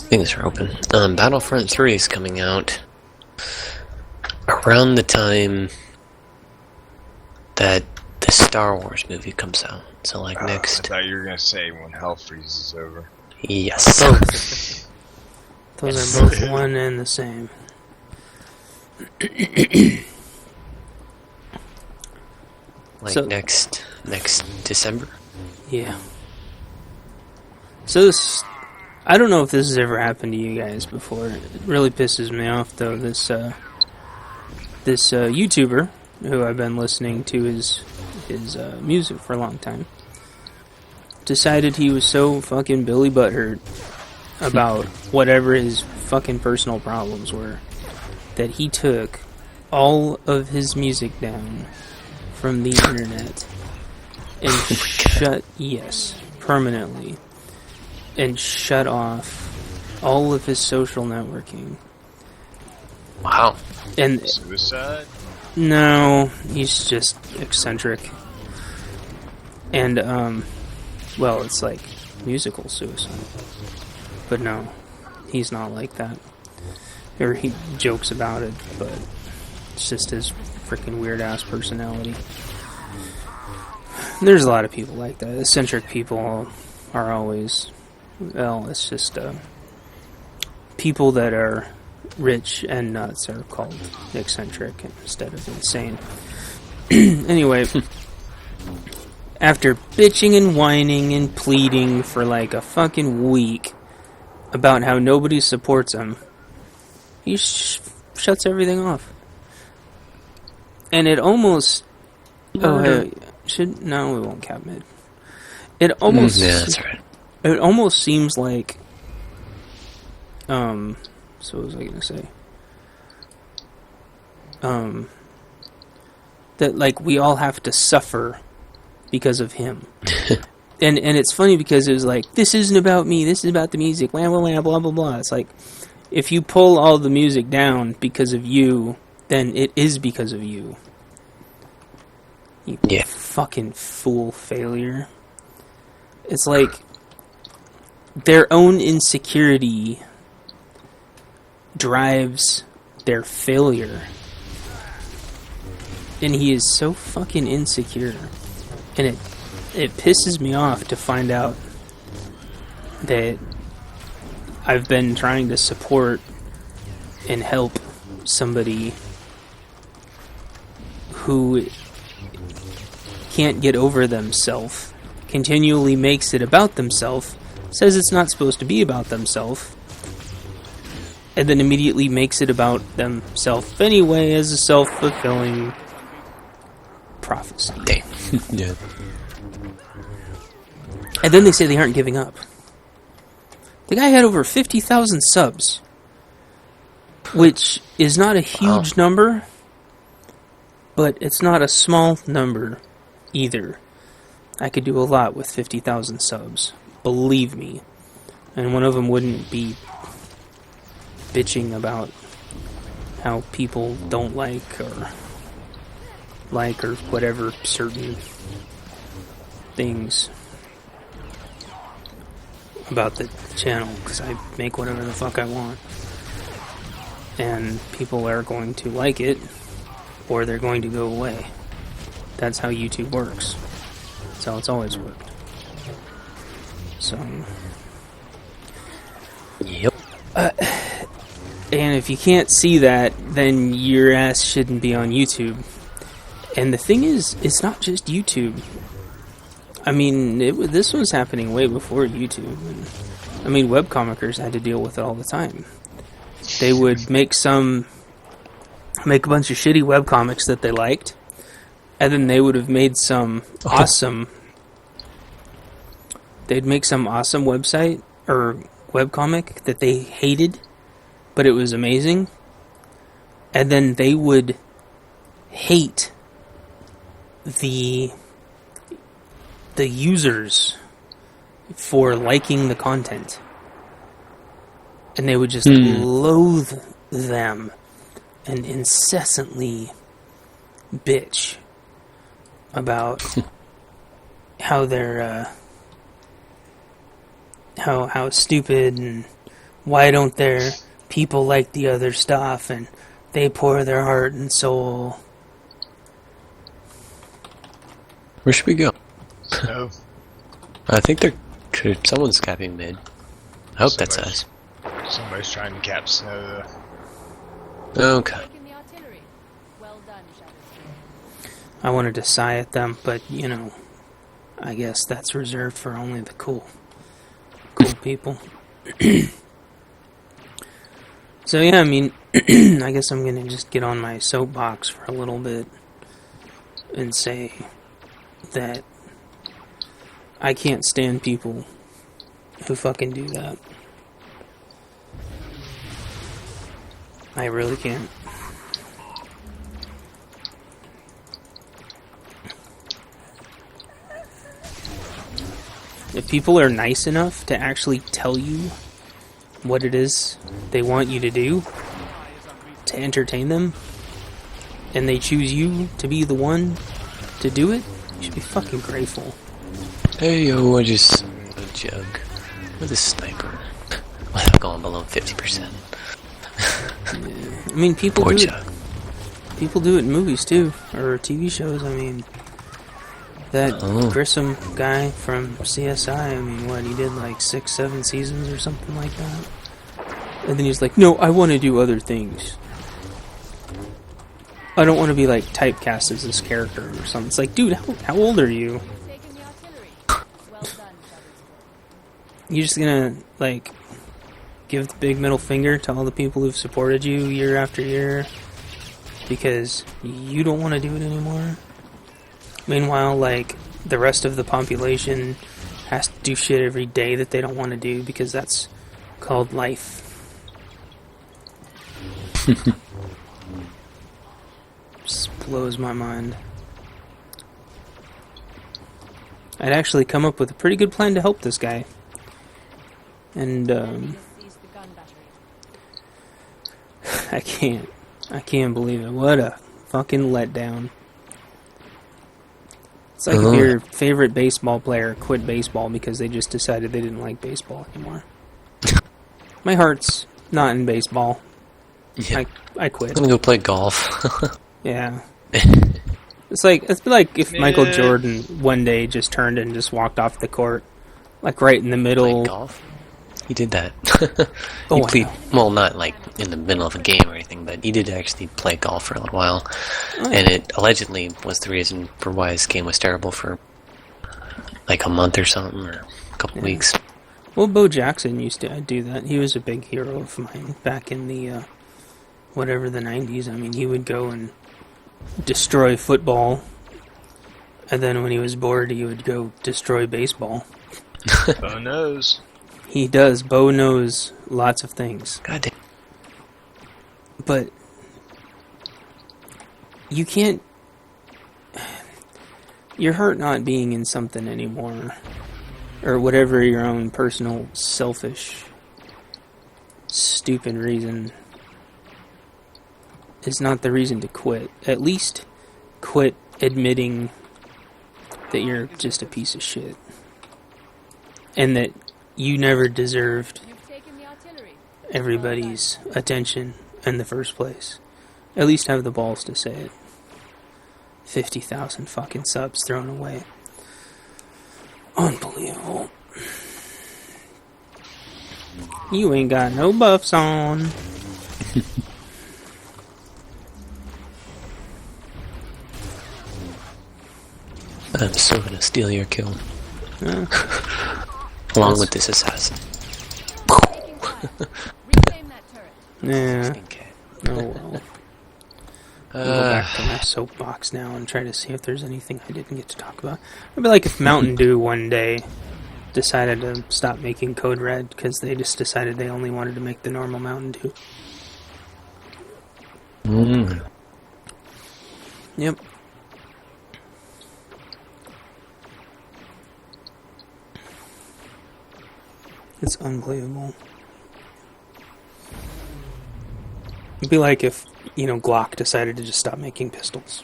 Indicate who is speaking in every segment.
Speaker 1: Things are open. Battlefront 3 is coming out around the time that the Star Wars movie comes out. So, like, next...
Speaker 2: I thought you were going to say when Hell freezes over.
Speaker 1: Yes.
Speaker 3: Those are both one and the same.
Speaker 1: Like,
Speaker 3: so,
Speaker 1: next December?
Speaker 3: Yeah. So this... I don't know if this has ever happened to you guys before. It really pisses me off, though. This YouTuber, who I've been listening to his music for a long time, decided he was so fucking Billy Butthurt about whatever his fucking personal problems were that he took all of his music down from the internet and permanently, and shut off all of his social networking.
Speaker 1: Wow.
Speaker 3: And
Speaker 2: Suicide?
Speaker 3: no, he's just eccentric. And well, it's like musical suicide. But no, he's not like that. Or he jokes about it, but it's just his freaking weird-ass personality. There's a lot of people like that. Eccentric people are always... Well, it's just... people that are rich and nuts are called eccentric instead of insane. Anyway... After bitching and whining and pleading for like a fucking week about how nobody supports him, he shuts everything off. And it almost... no, we won't cap mid. It almost...
Speaker 1: yeah, that's right.
Speaker 3: It almost seems like... so what was I going to say? That like we all have to suffer because of him. and it's funny because it was like, this isn't about me, this is about the music, blah, blah, blah, blah, blah, blah. It's like, if you pull all the music down because of you, then it is because of you. You fucking fool failure. It's like, their own insecurity drives their failure. And he is so fucking insecure. And it pisses me off to find out that I've been trying to support and help somebody who can't get over themselves, continually makes it about themselves, says it's not supposed to be about themselves, and then immediately makes it about themselves anyway as a self-fulfilling prophecy.
Speaker 1: Yeah.
Speaker 3: And then they say they aren't giving up. The guy had over 50,000 subs, which is not a huge number, but it's not a small number either. I could do a lot with 50,000 subs, believe me. And one of them wouldn't be bitching about how people don't like or whatever certain things about the channel, because I make whatever the fuck I want. And people are going to like it, or they're going to go away. That's how YouTube works. That's how it's always worked. So...
Speaker 1: Yep.
Speaker 3: And if you can't see that, then your ass shouldn't be on YouTube. And the thing is, it's not just YouTube. I mean, this was happening way before YouTube. And, I mean, webcomicers had to deal with it all the time. They would make a bunch of shitty webcomics that they liked, and then they would have made some awesome... They'd make some awesome website, or webcomic, that they hated, but it was amazing. And then they would hate the users for liking the content. And they would just loathe them and incessantly bitch about how they're how stupid and why don't their people like the other stuff and they pour their heart and soul?
Speaker 1: Where should we go?
Speaker 2: So,
Speaker 1: I think someone's capping mid. I hope that's us.
Speaker 2: somebody's trying to cap snow.
Speaker 1: Okay.
Speaker 3: I wanted to sigh at them, but, you know, I guess that's reserved for only the cool people. So, yeah, I mean, I guess I'm going to just get on my soapbox for a little bit and say that I can't stand people who fucking do that. I really can't. If people are nice enough to actually tell you what it is they want you to do to entertain them, and they choose you to be the one to do it, you should be fucking grateful.
Speaker 1: Hey yo, I just a jug with a sniper without going below 50%.
Speaker 3: Yeah. I mean, people
Speaker 1: Poor
Speaker 3: do
Speaker 1: jug.
Speaker 3: it. People do it in movies too, or TV shows. I mean, that Grissom guy from CSI. I mean, what, he did like 6-7 seasons or something like that. And then he's like, "No, I want to do other things. I don't want to be like typecast as this character or something." It's like, dude, how old are you? You're just gonna like give the big middle finger to all the people who've supported you year after year because you don't want to do it anymore? Meanwhile, like, the rest of the population has to do shit every day that they don't want to do because that's called life. Just blows my mind. I'd actually come up with a pretty good plan to help this guy. And, I can't believe it. What a fucking letdown. It's like if your favorite baseball player quit baseball because they just decided they didn't like baseball anymore. My heart's not in baseball.
Speaker 1: Yeah.
Speaker 3: I quit.
Speaker 1: I'm gonna go play golf.
Speaker 3: Yeah. It's like if Michael Jordan one day just turned and just walked off the court, like right in the middle.
Speaker 1: Play golf? He did that.
Speaker 3: Oh,
Speaker 1: He
Speaker 3: wow.
Speaker 1: played, well, not like in the middle of a game or anything, but he did actually play golf for a little while.
Speaker 3: Oh,
Speaker 1: And it allegedly was the reason for why his game was terrible for like a month or something, or a couple weeks.
Speaker 3: Well, Bo Jackson used to do that. He was a big hero of mine back in the, whatever, the 90s. I mean, he would go and destroy football, and then when he was bored, he would go destroy baseball.
Speaker 2: Who knows?
Speaker 3: He does. Bo knows lots of things.
Speaker 1: God damn.
Speaker 3: But you can't... You're hurt not being in something anymore. Or whatever your own personal, selfish, stupid reason is not the reason to quit. At least quit admitting that you're just a piece of shit. And that you never deserved everybody's attention in the first place. At least have the balls to say it. 50,000 fucking subs thrown away. Unbelievable. You ain't got no buffs on.
Speaker 1: I'm still gonna steal your kill.
Speaker 3: Uh,
Speaker 1: Along with this assassin.
Speaker 3: yeah.
Speaker 1: Okay.
Speaker 3: Oh well. I'll go back to my soapbox now and try to see if there's anything I didn't get to talk about. It'd be like if Mountain Dew one day decided to stop making Code Red because they just decided they only wanted to make the normal Mountain Dew. Yep. It's unbelievable. It'd be like if, Glock decided to just stop making pistols.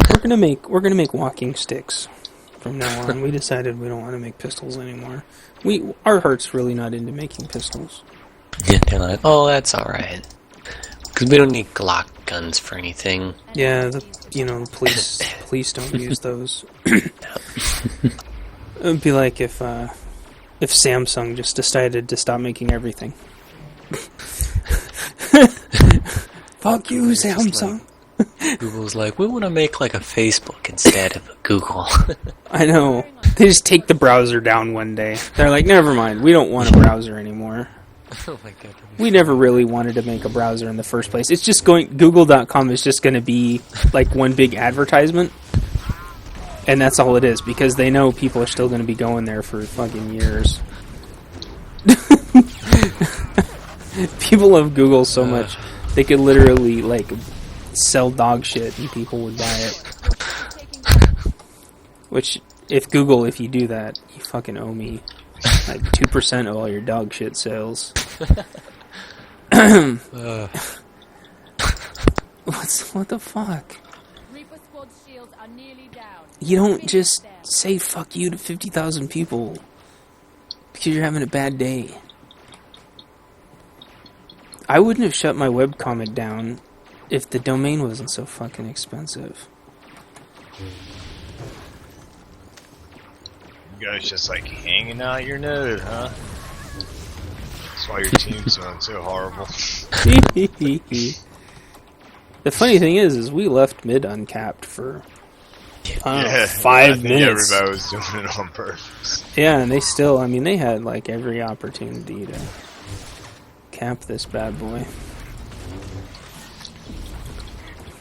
Speaker 3: We're gonna make walking sticks from now on. We decided we don't want to make pistols anymore. Our heart's really not into making pistols.
Speaker 1: Yeah, they're like, oh, that's alright. Because we don't need Glock guns for anything.
Speaker 3: Yeah, the police don't use those. It would be like if Samsung just decided to stop making everything. Fuck you, Samsung.
Speaker 1: Google's like, we want to make like a Facebook instead of a Google.
Speaker 3: I know. They just take the browser down one day. They're like, never mind, we don't want a browser anymore.
Speaker 1: Oh my god.
Speaker 3: We never really wanted to make a browser in the first place. It's just Google.com is just going to be like one big advertisement. And that's all it is, because they know people are still going to be going there for fucking years. People love Google so much, they could literally, like, sell dog shit and people would buy it. Which, if you do that, you fucking owe me, like, 2% of all your dog shit sales. What the fuck? You don't just say fuck you to 50,000 people because you're having a bad day. I wouldn't have shut my webcomic down if the domain wasn't so fucking expensive.
Speaker 2: You guys just like hanging out your node, huh? That's why your team's doing so horrible.
Speaker 3: The funny thing is we left mid uncapped for 5
Speaker 2: I think
Speaker 3: minutes.
Speaker 2: everybody was doing it on purpose.
Speaker 3: Yeah, and they had like every opportunity to cap this bad boy.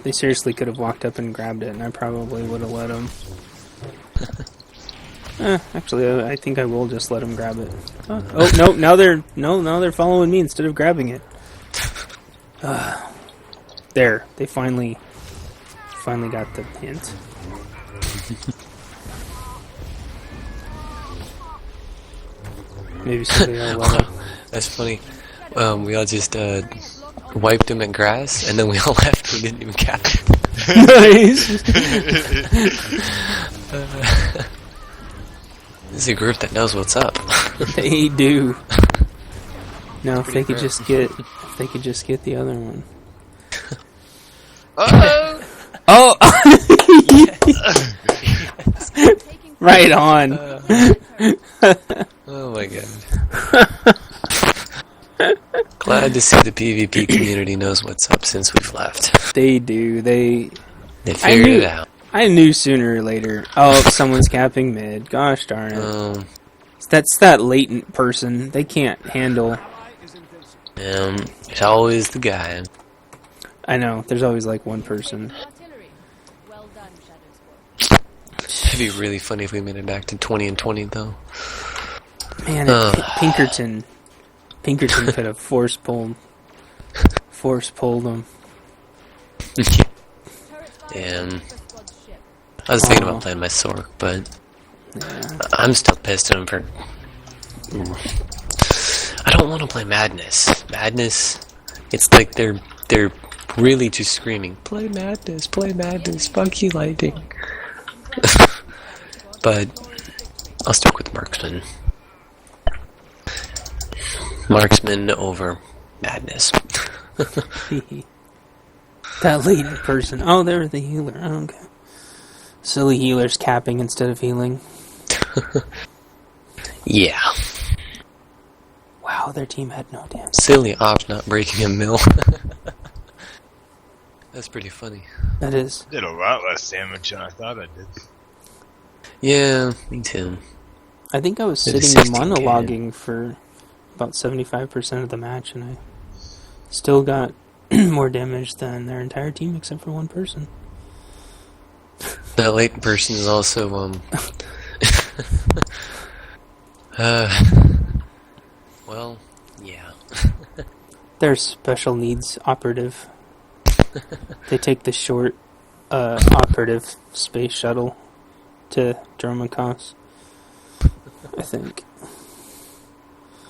Speaker 3: They seriously could have walked up and grabbed it, and I probably would have let them. Actually, I think I will just let them grab it. Oh no! Now they're following me instead of grabbing it. There, they finally got the hint. Maybe somebody will let them.
Speaker 1: That's funny. We all just wiped him in grass, and then we all left. We didn't even catch him.
Speaker 3: Nice.
Speaker 1: This is a group that knows what's up.
Speaker 3: They do. No, if they could just get the other one.
Speaker 2: Uh-oh!
Speaker 3: Oh! Right on.
Speaker 1: Oh my god. Glad to see the PvP community knows what's up since we've left.
Speaker 3: They do. They
Speaker 1: figured it out.
Speaker 3: I knew sooner or later. Oh, someone's capping mid. Gosh darn it. That's that latent person. They can't handle.
Speaker 1: It's always the guy.
Speaker 3: I know. There's always like one person.
Speaker 1: It'd be really funny if we made it back to 20 and 20, though.
Speaker 3: Man, Pinkerton could have force pulled them.
Speaker 1: And I was thinking about playing my Sork, but I'm still pissed at him for. I don't want to play Madness. Madness, it's like they're really just screaming, play Madness, fuck you, Lightning. But I'll stick with Marksman. Marksman over Madness.
Speaker 3: That latent person. Oh, they're the healer. Okay. Silly healers capping instead of healing.
Speaker 1: Yeah.
Speaker 3: Wow, their team had no damage.
Speaker 1: Silly ops not breaking a mill. That's pretty funny.
Speaker 3: That is.
Speaker 2: Did a lot less damage than I thought I did.
Speaker 1: Yeah, me too.
Speaker 3: I think I was
Speaker 1: Maybe
Speaker 3: sitting
Speaker 1: 16K.
Speaker 3: monologuing for about 75% of the match, and I still got more damage than their entire team except for one person.
Speaker 1: That latent person is also, well, yeah.
Speaker 3: They're special needs operative. They take the short, operative space shuttle to Dromacos, I think.